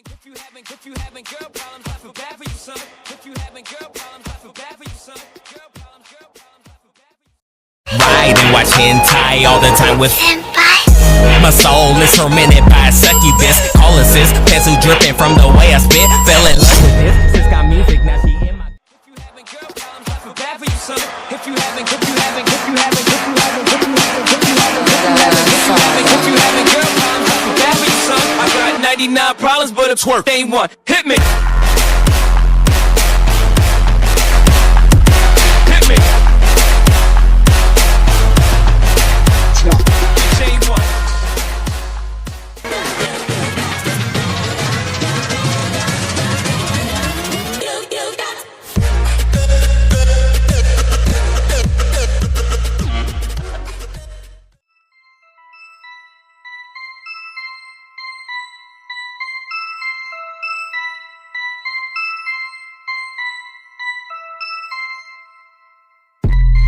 If you having girl problems, I feel bad for you, son. If you having girl problems, I feel bad for you, son. Girl problems, I feel bad for you. Ride and watch hentai all the time with my soul is tormented by a succubus. Call assist, pencil dripping from the way I spit. Fell in love with this, sis got music, now she in my. If you having girl problems, I feel bad for you, son. If you having girl problems, I feel bad for you, son. I got 99 problems, but a twerk ain't one. Hit me. Hit me. Chain one.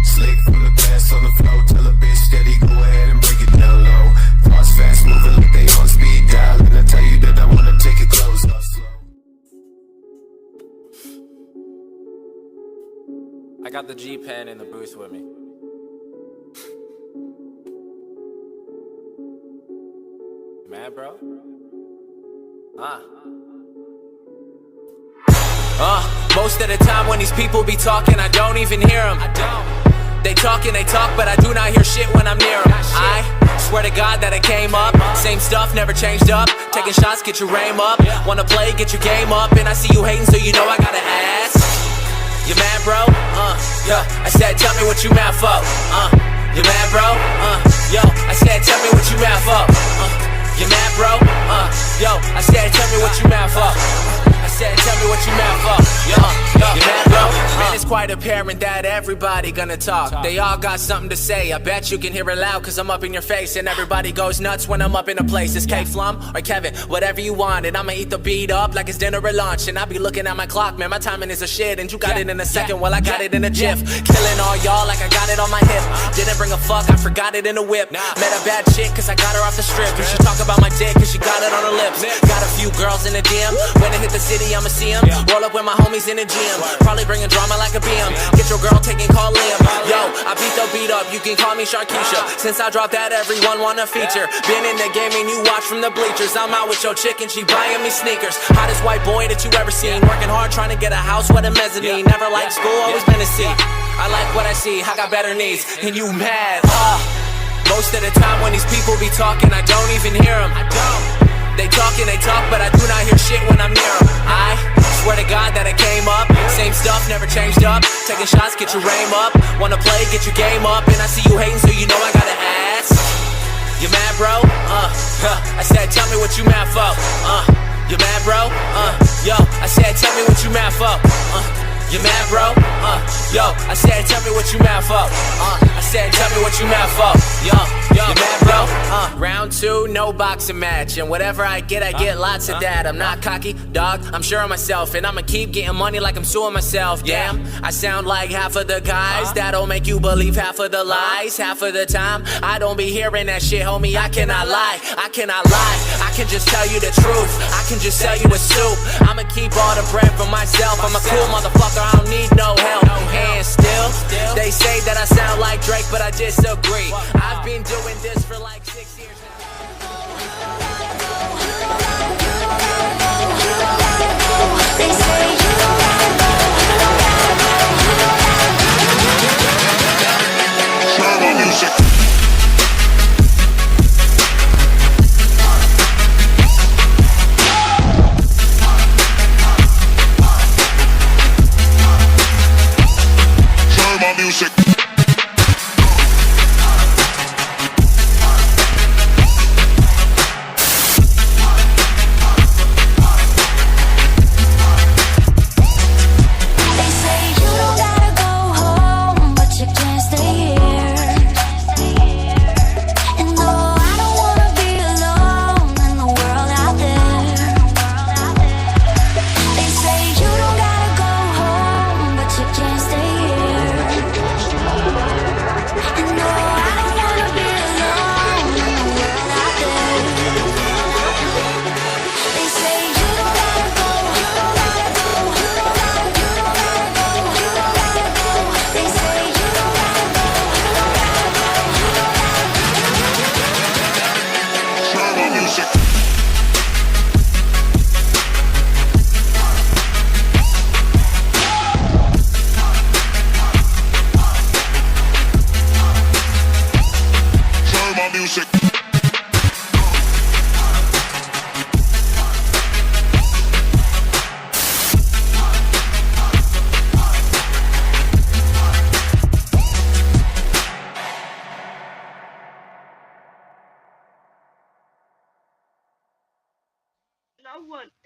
Slick full of gas on the floor, tell a bitch steady, go ahead and break it down low. Thoughts fast moving like they on speed dial, and I tell you that I wanna take it close up slow. I got the G pen in the booth with me. You mad, bro? Most of the time when these people be talking, I don't even hear them. They talk, but I do not hear shit when I'm near them. I swear to God that I came up, same stuff, never changed up. Taking shots, get your aim up. Wanna play, get your game up. And I see you hating, so you know I gotta ask. You mad, bro? Yeah. I said, tell me what you mad for. You mad, bro? Yo. I said, tell me what you mad for. You mad, bro? Yo. I said, tell me what you mad for. I said, tell me what you mad for. Yo. You mad, bro? Man, it's quite apparent that everybody gonna talk. They all got something to say. I bet you can hear it loud, cause I'm up in your face. And everybody goes nuts when I'm up in a place. It's K-Flum or Kevin, whatever you want. And I'ma eat the beat up like it's dinner or lunch. And I be looking at my clock, man, my timing is a shit. And you got it in a second, well I got it in a jiff. Killing all y'all like I got it on my hip. Didn't bring a fuck, I forgot it in a whip. Met a bad chick cause I got her off the strip. And she talk about my dick cause she got it on her lips. Got a few girls in the DM. When I hit the city, I'ma see them. Roll up with my homies in the gym. Probably bringing drama like a BM. Get your girl taking call Liam. Yo, I beat the beat up, you can call me Sharkeisha. Since I dropped that, everyone wanna feature. Been in the game and you watch from the bleachers. I'm out with your chick and she buying me sneakers. Hottest white boy that you ever seen. Working hard trying to get a house with a mezzanine. Never liked school, always been a C. I like what I see, I got better needs. And you mad, Most of the time when these people be talking, I don't even hear them. They talk, but I do not hear shit when I'm near them. I swear to God that I came up, same stuff, never changed up. Taking shots, get your aim up. Wanna play, get your game up. And I see you hating, so you know I gotta ask. You mad, bro? I said, tell me what you mad for. You mad, bro? Yo, I said, tell me what you mad for. You mad, bro? Yo, I said, tell me what you mad for. I said, tell me what you mad for. Yo, you mad, bro? Round two, no boxing match. And whatever I get lots of that. I'm not cocky, dog, I'm sure of myself. And I'ma keep getting money like I'm suing myself. Damn, I sound like half of the guys that'll make you believe half of the lies. Half of the time, I don't be hearing that shit, homie. I cannot lie, I cannot lie. I can just tell you the truth, I can just sell you a soup. I'ma keep all the bread for myself. I'm a cool motherfucker, I don't need no help. And still, they say that I sound like Drake, but I disagree. I've been doing this for like 6 years. They say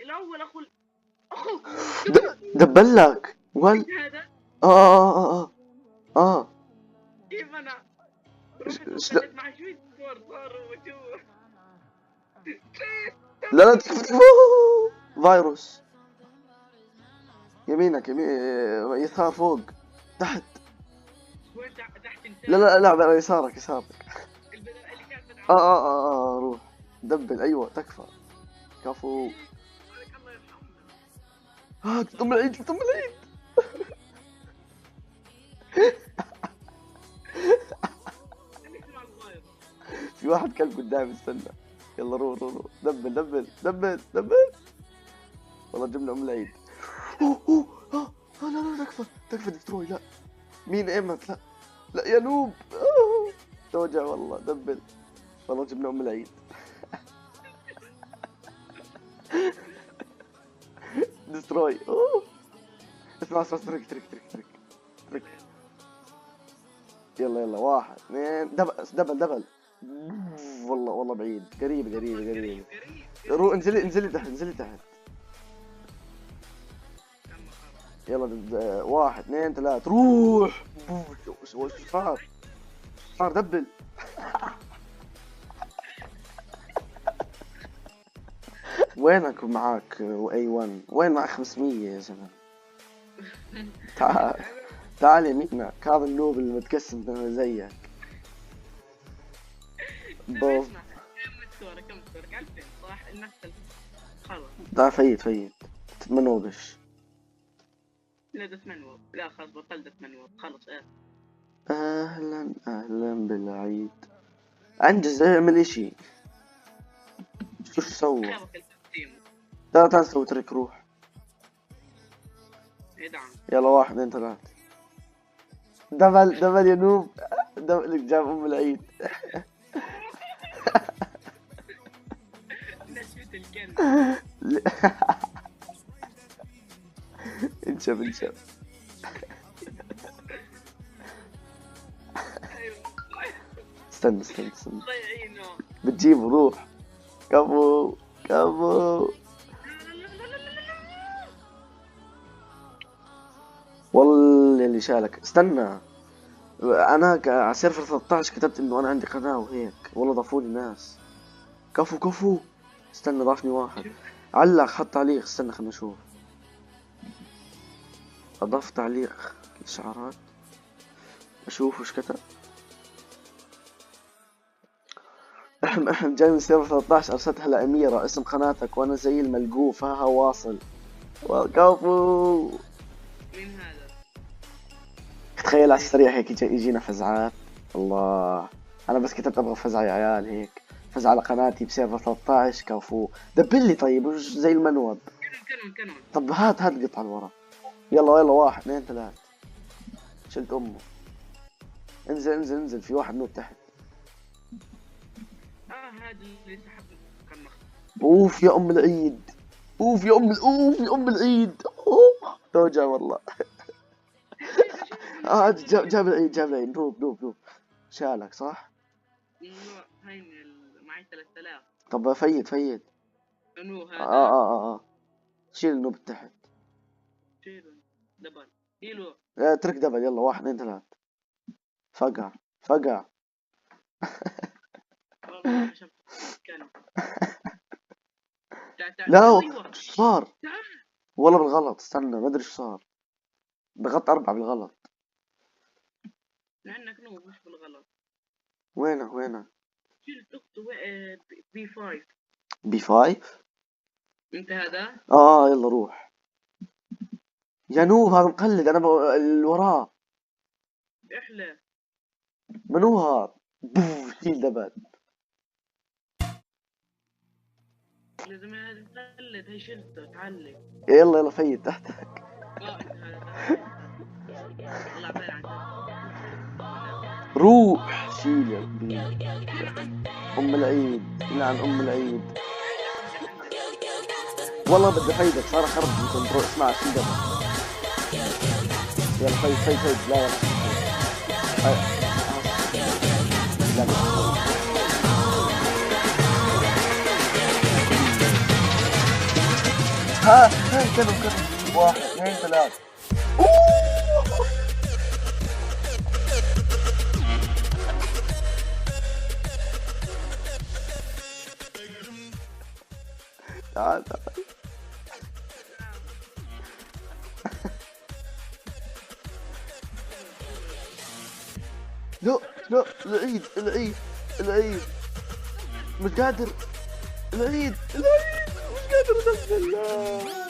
الاول اخو دبلك وال هذا اه كيف انا رحت شلون؟ وخليت مع شوية صار وجوه لا فيروس. يمينك يمين، يسار فوق تحت. وين تحت انت لا يسارك اللي كانت بدعم روح دبل. ايوه تكفى كفو. الله يرحمه تم العيد خليك مع الفايروس في واحد كلب قدامي، استنى. يلا روح دبل والله جبنا العيد. لا تكفى دستروي. لا مين ايمت؟ لا يا نوب. توجع والله. دبل والله جبنا العيد. دستروي. اسمع ترك. يلا 1 2 دبل. والله بعيد. قريب. روح انزلي تحت. يلا 1 2 3 روح. وش صار دبل. وينك معاك اي 1؟ وين معك 500 يا زلمه؟ تعال يمينك. هذا النوب المتقسم زيك. بوف. كم صورك 2000 صح؟ المثل خلاص تعال فيت تتمنوبش. لا تتمنوب. لا خلاص بطلت اتمنوب خلص. اهلا بالعيد. انجز اعمل اشي. شو سوى؟ تعال سوي ترك. روح. ادعم. يلا 1 2 3 دبل يا نوب. دبل جاب العيد. نشفت الكلب. انشف. استنى الله يعينه. بتجيبه. روح. كفو والله اللي شالك. استنى، انا على سيرفر 13 كتبت انه انا عندي قناة وهيك، والله ضافوني ناس. كفو. استنى ضافني واحد علق، حط تعليق. استنى خلنا نشوف. اضاف تعليق اشعارات، اشوف وش كتب. احم جاي من سيرفر 13 ارسلتها لاميرة اسم قناتك وانا زي الملقوف ها واصل. كفو. مين هذا؟ تخيل على السريع هيك يجينا فزعات. الله، انا بس كتبت ابغى فزعة يا عيال هيك، فزعة على قناتي بسيرفر 13. كفو دبلي. طيب وش زي المنوب. كانون. طب هات قطعة لورا. يلا 1 2 3 شلت امه. انزل في واحد نوب تحت. هذا اللي سحب كان. اوف يا ام العيد. اوف يا ام العيد. توجع والله. جاب العيد. نوب شالك صح؟ هاي معي 3000. طب فيت. انو هذا؟ شيل النوب تحت. شيله دبل. شيله. ترك دبل. يلا 1 2 3 فقع. والله شفت كان. لا أيوة. شو صار؟ والله بالغلط. استنى ما ادري شو صار. ضغطت 4 بالغلط. لانك نوب مش بالغلط. وينه؟ شيل تخته B5. B5 انت هذا؟ يلا روح يا نوب. هذا مقلد. انا اللي وراه. احلى. منو هذا؟ شيل دبل. لازم هذا تقلد. هي شلته تعلق. يلا فيت تحتك. انت هذا. طلع بالي عن روح شيل يا كبير. ام العيد. لعن ام العيد. والله بدي افيدك. صار اخرب الكنترول. اسمع شيل دبل. يلا فيت. لا ها كانوا 1 2 3. تعال لا العيد مش قادر. العيد مش قادر انزل.